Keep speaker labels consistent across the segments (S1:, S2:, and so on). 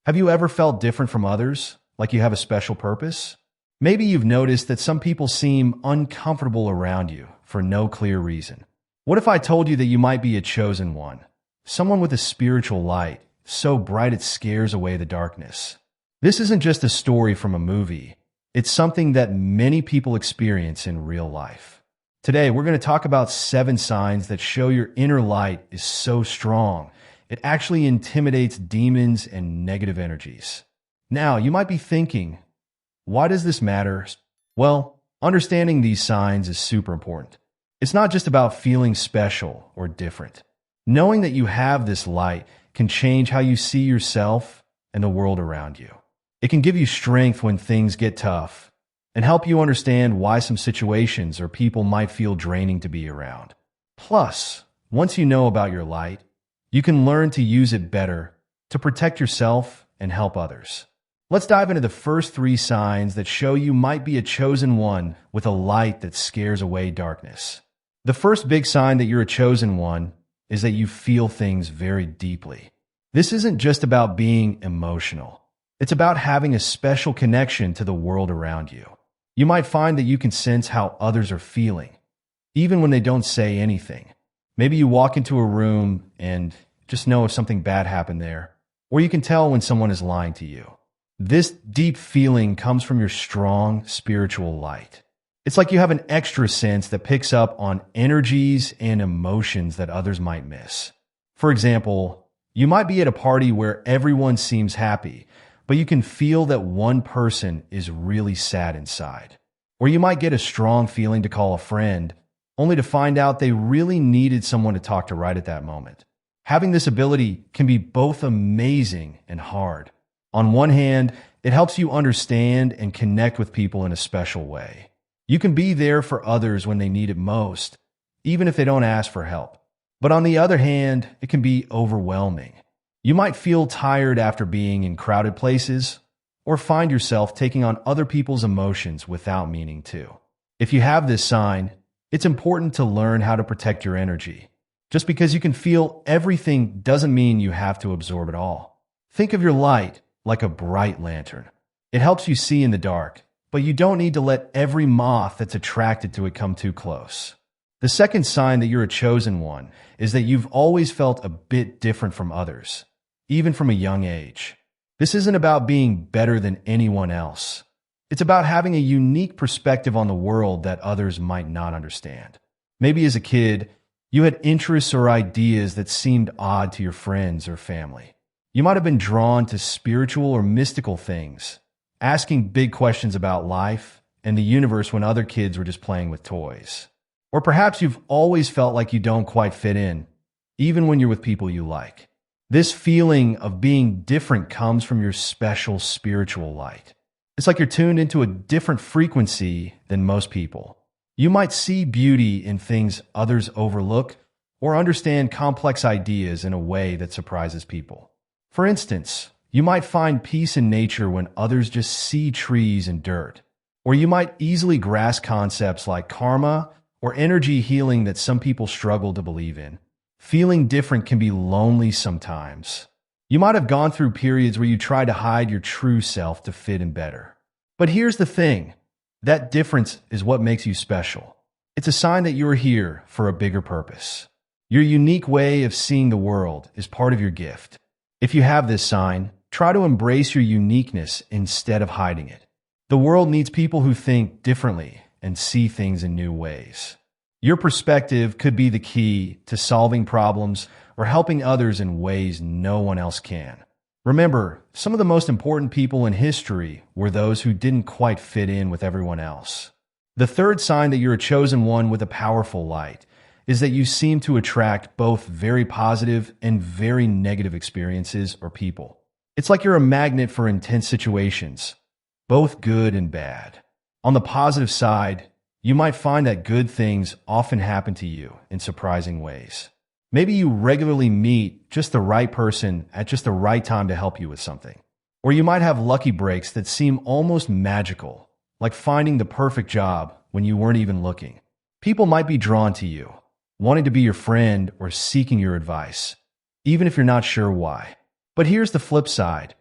S1: Have you ever felt different from others, like you have a special purpose? Maybe you've noticed that some people seem uncomfortable around you for no clear reason. What if I told you that you might be a chosen one? Someone with a spiritual light, so bright it scares away the darkness. This isn't just a story from a movie. It's something that many people experience in real life. Today, we're going to talk about 7 signs that show your inner light is so strong, it actually intimidates demons and negative energies. Now, you might be thinking, why does this matter? Well, understanding these signs is super important. It's not just about feeling special or different. Knowing that you have this light can change how you see yourself and the world around you. It can give you strength when things get tough and help you understand why some situations or people might feel draining to be around. Plus, once you know about your light, you can learn to use it better to protect yourself and help others. Let's dive into the first 3 signs that show you might be a chosen one with a light that scares away darkness. The first big sign that you're a chosen one is that you feel things very deeply. This isn't just about being emotional. It's about having a special connection to the world around you. You might find that you can sense how others are feeling, even when they don't say anything. Maybe you walk into a room and just know if something bad happened there, or you can tell when someone is lying to you. This deep feeling comes from your strong spiritual light. It's like you have an extra sense that picks up on energies and emotions that others might miss. For example, you might be at a party where everyone seems happy, but you can feel that one person is really sad inside. Or you might get a strong feeling to call a friend, only to find out they really needed someone to talk to right at that moment. Having this ability can be both amazing and hard. On one hand, it helps you understand and connect with people in a special way. You can be there for others when they need it most, even if they don't ask for help. But on the other hand, it can be overwhelming. You might feel tired after being in crowded places, or find yourself taking on other people's emotions without meaning to. If you have this sign, it's important to learn how to protect your energy. Just because you can feel everything doesn't mean you have to absorb it all. Think of your light like a bright lantern. It helps you see in the dark, but you don't need to let every moth that's attracted to it come too close. The second sign that you're a chosen one is that you've always felt a bit different from others, even from a young age. This isn't about being better than anyone else. It's about having a unique perspective on the world that others might not understand. Maybe as a kid, you had interests or ideas that seemed odd to your friends or family. You might have been drawn to spiritual or mystical things, asking big questions about life and the universe when other kids were just playing with toys. Or perhaps you've always felt like you don't quite fit in, even when you're with people you like. This feeling of being different comes from your special spiritual light. It's like you're tuned into a different frequency than most people. You might see beauty in things others overlook or understand complex ideas in a way that surprises people. For instance, you might find peace in nature when others just see trees and dirt. Or you might easily grasp concepts like karma or energy healing that some people struggle to believe in. Feeling different can be lonely sometimes. You might have gone through periods where you try to hide your true self to fit in better. But here's the thing. That difference is what makes you special. It's a sign that you're here for a bigger purpose. Your unique way of seeing the world is part of your gift. If you have this sign, try to embrace your uniqueness instead of hiding it. The world needs people who think differently and see things in new ways. Your perspective could be the key to solving problems or helping others in ways no one else can. Remember, some of the most important people in history were those who didn't quite fit in with everyone else. The third sign that you're a chosen one with a powerful light is that you seem to attract both very positive and very negative experiences or people. It's like you're a magnet for intense situations, both good and bad. On the positive side, you might find that good things often happen to you in surprising ways. Maybe you regularly meet just the right person at just the right time to help you with something. Or you might have lucky breaks that seem almost magical, like finding the perfect job when you weren't even looking. People might be drawn to you, wanting to be your friend or seeking your advice, even if you're not sure why. But here's the flip side.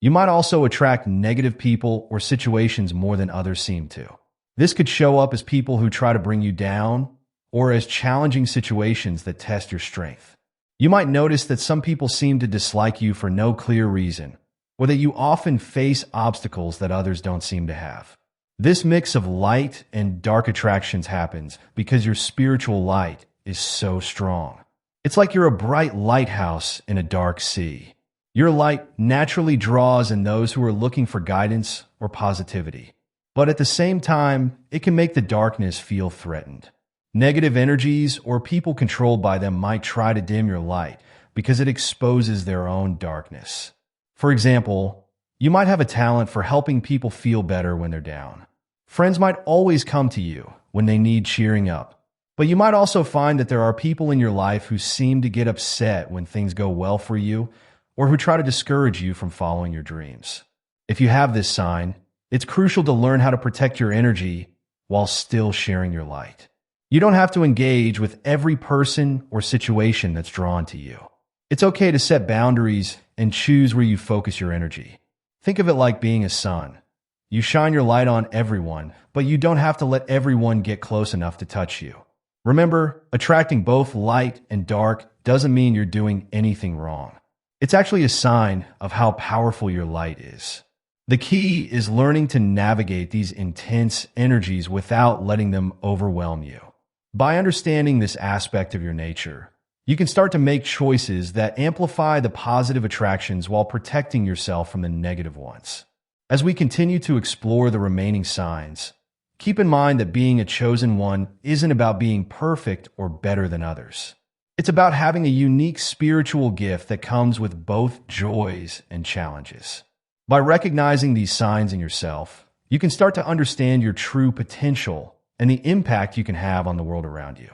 S1: You might also attract negative people or situations more than others seem to. This could show up as people who try to bring you down or as challenging situations that test your strength. You might notice that some people seem to dislike you for no clear reason, or that you often face obstacles that others don't seem to have. This mix of light and dark attractions happens because your spiritual light is so strong. It's like you're a bright lighthouse in a dark sea. Your light naturally draws in those who are looking for guidance or positivity. But at the same time, it can make the darkness feel threatened. Negative energies or people controlled by them might try to dim your light because it exposes their own darkness. For example, you might have a talent for helping people feel better when they're down. Friends might always come to you when they need cheering up. But you might also find that there are people in your life who seem to get upset when things go well for you, or who try to discourage you from following your dreams. If you have this sign, it's crucial to learn how to protect your energy while still sharing your light. You don't have to engage with every person or situation that's drawn to you. It's okay to set boundaries and choose where you focus your energy. Think of it like being a sun. You shine your light on everyone, but you don't have to let everyone get close enough to touch you. Remember, attracting both light and dark doesn't mean you're doing anything wrong. It's actually a sign of how powerful your light is. The key is learning to navigate these intense energies without letting them overwhelm you. By understanding this aspect of your nature, you can start to make choices that amplify the positive attractions while protecting yourself from the negative ones. As we continue to explore the remaining signs, keep in mind that being a chosen one isn't about being perfect or better than others. It's about having a unique spiritual gift that comes with both joys and challenges. By recognizing these signs in yourself, you can start to understand your true potential and the impact you can have on the world around you.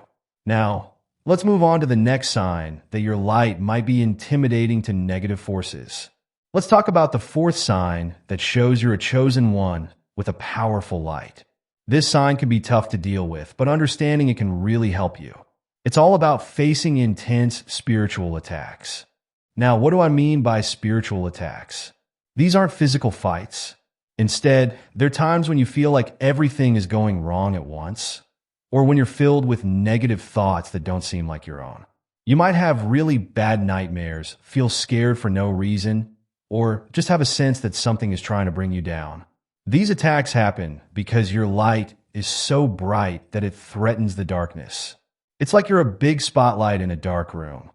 S1: Now, let's move on to the next sign that your light might be intimidating to negative forces. Let's talk about the fourth sign that shows you're a chosen one with a powerful light. This sign can be tough to deal with, but understanding it can really help you. It's all about facing intense spiritual attacks. Now, what do I mean by spiritual attacks? These aren't physical fights. Instead, they're times when you feel like everything is going wrong at once, or when you're filled with negative thoughts that don't seem like your own. You might have really bad nightmares, feel scared for no reason, or just have a sense that something is trying to bring you down. These attacks happen because your light is so bright that it threatens the darkness. It's like you're a big spotlight in a dark room.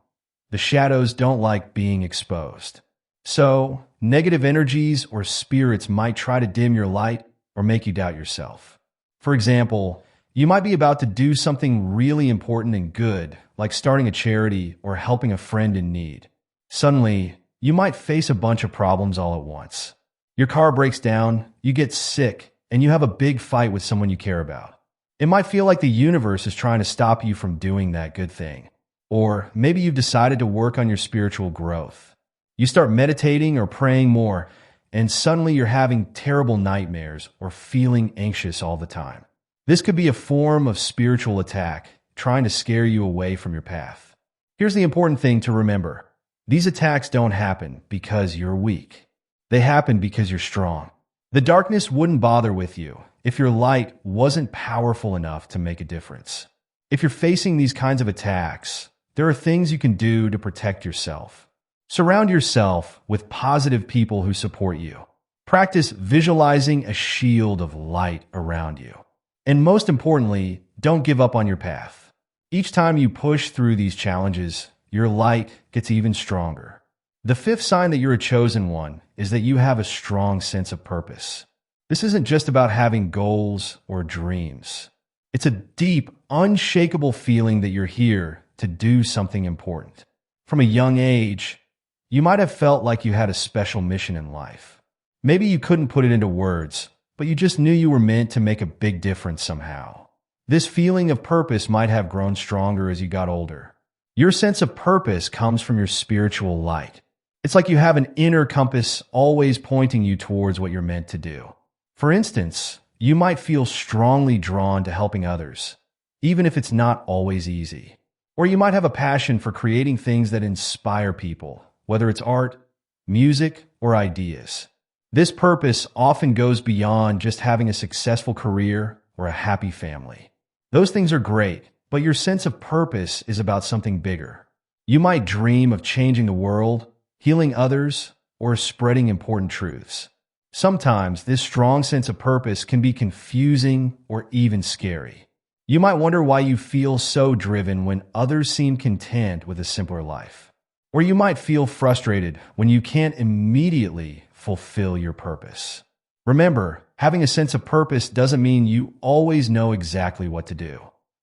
S1: The shadows don't like being exposed. So, negative energies or spirits might try to dim your light or make you doubt yourself. For example, you might be about to do something really important and good, like starting a charity or helping a friend in need. Suddenly, you might face a bunch of problems all at once. Your car breaks down, you get sick, and you have a big fight with someone you care about. It might feel like the universe is trying to stop you from doing that good thing. Or maybe you've decided to work on your spiritual growth. You start meditating or praying more, and suddenly you're having terrible nightmares or feeling anxious all the time. This could be a form of spiritual attack, trying to scare you away from your path. Here's the important thing to remember. These attacks don't happen because you're weak. They happen because you're strong. The darkness wouldn't bother with you if your light wasn't powerful enough to make a difference. If you're facing these kinds of attacks, there are things you can do to protect yourself. Surround yourself with positive people who support you. Practice visualizing a shield of light around you. And most importantly, don't give up on your path. Each time you push through these challenges, your light gets even stronger. The fifth sign that you're a chosen one is that you have a strong sense of purpose. This isn't just about having goals or dreams. It's a deep, unshakable feeling that you're here to do something important. From a young age, you might have felt like you had a special mission in life. Maybe you couldn't put it into words, but you just knew you were meant to make a big difference somehow. This feeling of purpose might have grown stronger as you got older. Your sense of purpose comes from your spiritual light. It's like you have an inner compass always pointing you towards what you're meant to do. For instance, you might feel strongly drawn to helping others, even if it's not always easy. Or you might have a passion for creating things that inspire people, whether it's art, music, or ideas. This purpose often goes beyond just having a successful career or a happy family. Those things are great, but your sense of purpose is about something bigger. You might dream of changing the world, healing others, or spreading important truths. Sometimes this strong sense of purpose can be confusing or even scary. You might wonder why you feel so driven when others seem content with a simpler life. Or you might feel frustrated when you can't immediately fulfill your purpose. Remember, having a sense of purpose doesn't mean you always know exactly what to do.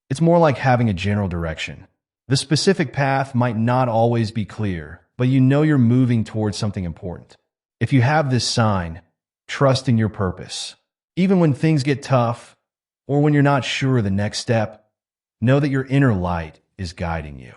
S1: It's more like having a general direction. The specific path might not always be clear, but you know you're moving towards something important. If you have this sign, trust in your purpose. Even when things get tough, or when you're not sure of the next step, know that your inner light is guiding you.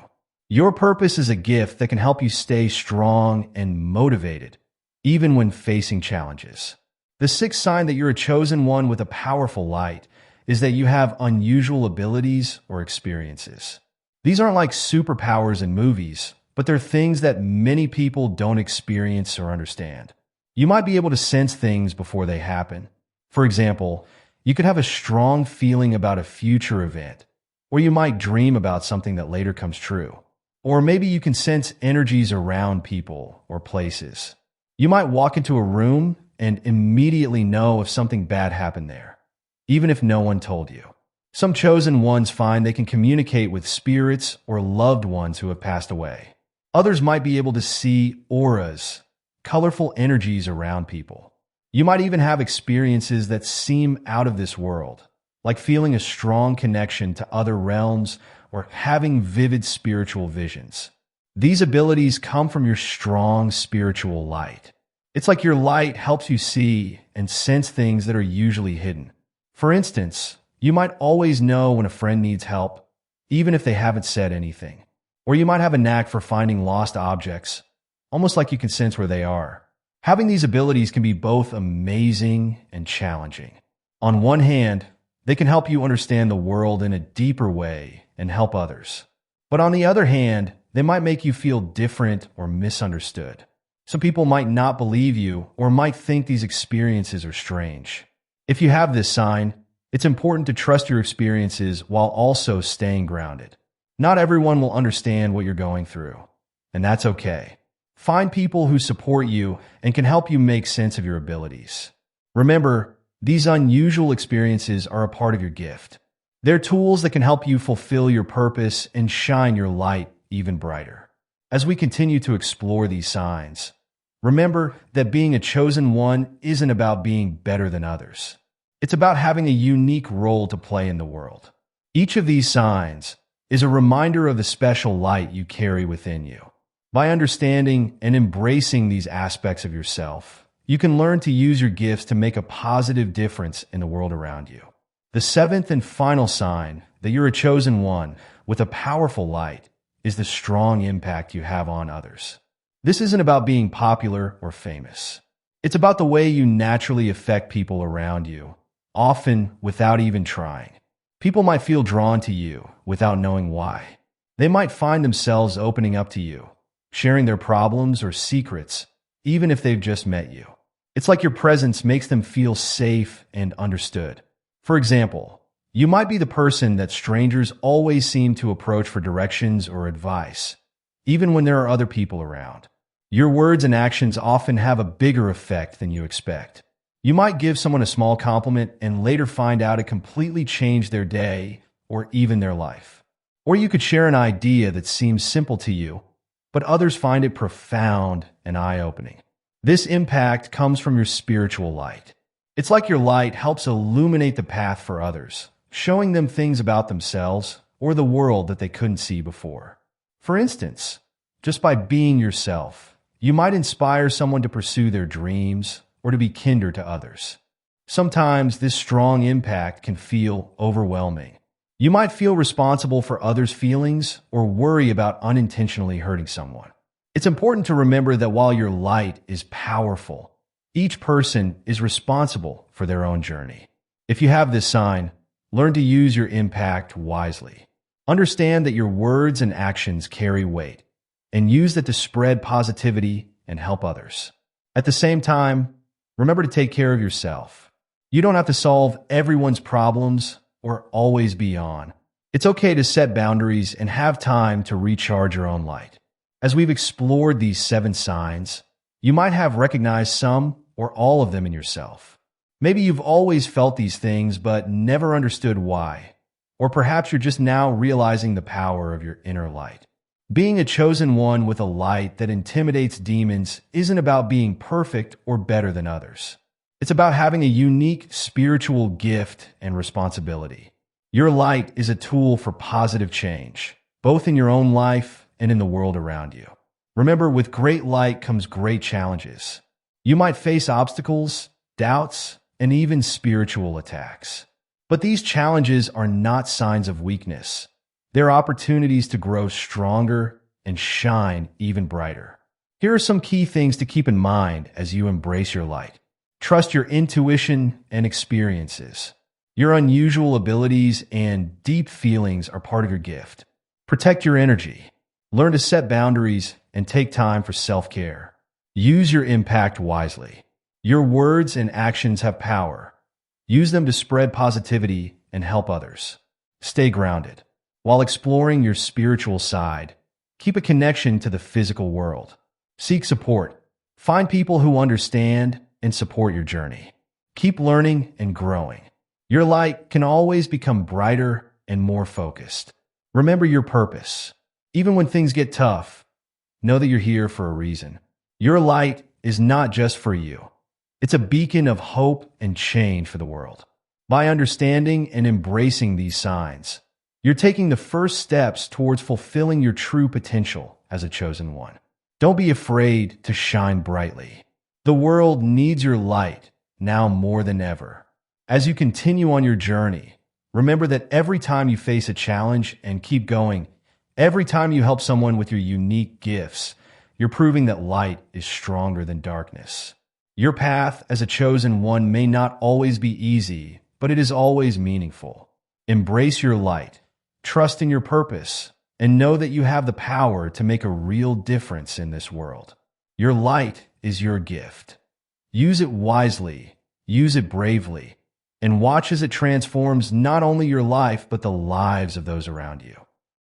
S1: Your purpose is a gift that can help you stay strong and motivated, even when facing challenges. The sixth sign that you're a chosen one with a powerful light is that you have unusual abilities or experiences. These aren't like superpowers in movies, but they're things that many people don't experience or understand. You might be able to sense things before they happen. For example, you could have a strong feeling about a future event, or you might dream about something that later comes true. Or maybe you can sense energies around people or places. You might walk into a room and immediately know if something bad happened there, even if no one told you. Some chosen ones find they can communicate with spirits or loved ones who have passed away. Others might be able to see auras, colorful energies around people. You might even have experiences that seem out of this world, like feeling a strong connection to other realms or having vivid spiritual visions. These abilities come from your strong spiritual light. It's like your light helps you see and sense things that are usually hidden. For instance, you might always know when a friend needs help, even if they haven't said anything. Or you might have a knack for finding lost objects, almost like you can sense where they are. Having these abilities can be both amazing and challenging. On one hand, they can help you understand the world in a deeper way and help others. But on the other hand, they might make you feel different or misunderstood. Some people might not believe you or might think these experiences are strange. If you have this sign, it's important to trust your experiences while also staying grounded. Not everyone will understand what you're going through, and that's okay. Find people who support you and can help you make sense of your abilities. Remember, these unusual experiences are a part of your gift. They're tools that can help you fulfill your purpose and shine your light even brighter. As we continue to explore these signs, remember that being a chosen one isn't about being better than others. It's about having a unique role to play in the world. Each of these signs is a reminder of the special light you carry within you. By understanding and embracing these aspects of yourself, you can learn to use your gifts to make a positive difference in the world around you. The seventh and final sign that you're a chosen one with a powerful light is the strong impact you have on others. This isn't about being popular or famous. It's about the way you naturally affect people around you, often without even trying. People might feel drawn to you without knowing why. They might find themselves opening up to you, sharing their problems or secrets, even if they've just met you. It's like your presence makes them feel safe and understood. For example, you might be the person that strangers always seem to approach for directions or advice, even when there are other people around. Your words and actions often have a bigger effect than you expect. You might give someone a small compliment and later find out it completely changed their day or even their life. Or you could share an idea that seems simple to you, but others find it profound and eye-opening. This impact comes from your spiritual light. It's like your light helps illuminate the path for others, showing them things about themselves or the world that they couldn't see before. For instance, just by being yourself, you might inspire someone to pursue their dreams or to be kinder to others. Sometimes this strong impact can feel overwhelming. You might feel responsible for others' feelings or worry about unintentionally hurting someone. It's important to remember that while your light is powerful, each person is responsible for their own journey. If you have this sign, learn to use your impact wisely. Understand that your words and actions carry weight, and use that to spread positivity and help others. At the same time, remember to take care of yourself. You don't have to solve everyone's problems or always be on. It's okay to set boundaries and have time to recharge your own light. As we've explored these 7 signs, you might have recognized some or all of them in yourself. Maybe you've always felt these things but never understood why. Or perhaps you're just now realizing the power of your inner light. Being a chosen one with a light that intimidates demons isn't about being perfect or better than others. It's about having a unique spiritual gift and responsibility. Your light is a tool for positive change, both in your own life and in the world around you. Remember, with great light comes great challenges. You might face obstacles, doubts, and even spiritual attacks. But these challenges are not signs of weakness. They're opportunities to grow stronger and shine even brighter. Here are some key things to keep in mind as you embrace your light. Trust your intuition and experiences. Your unusual abilities and deep feelings are part of your gift. Protect your energy. Learn to set boundaries and take time for self-care. Use your impact wisely. Your words and actions have power. Use them to spread positivity and help others. Stay grounded. While exploring your spiritual side, keep a connection to the physical world. Seek support. Find people who understand and support your journey. Keep learning and growing. Your light can always become brighter and more focused. Remember your purpose. Even when things get tough, know that you're here for a reason. Your light is not just for you. It's a beacon of hope and change for the world. By understanding and embracing these signs, you're taking the first steps towards fulfilling your true potential as a chosen one. Don't be afraid to shine brightly. The world needs your light now more than ever. As you continue on your journey, remember that every time you face a challenge and keep going, every time you help someone with your unique gifts, you're proving that light is stronger than darkness. Your path as a chosen one may not always be easy, but it is always meaningful. Embrace your light, trust in your purpose, and know that you have the power to make a real difference in this world. Your light is your gift. Use it wisely, use it bravely, and watch as it transforms not only your life, but the lives of those around you.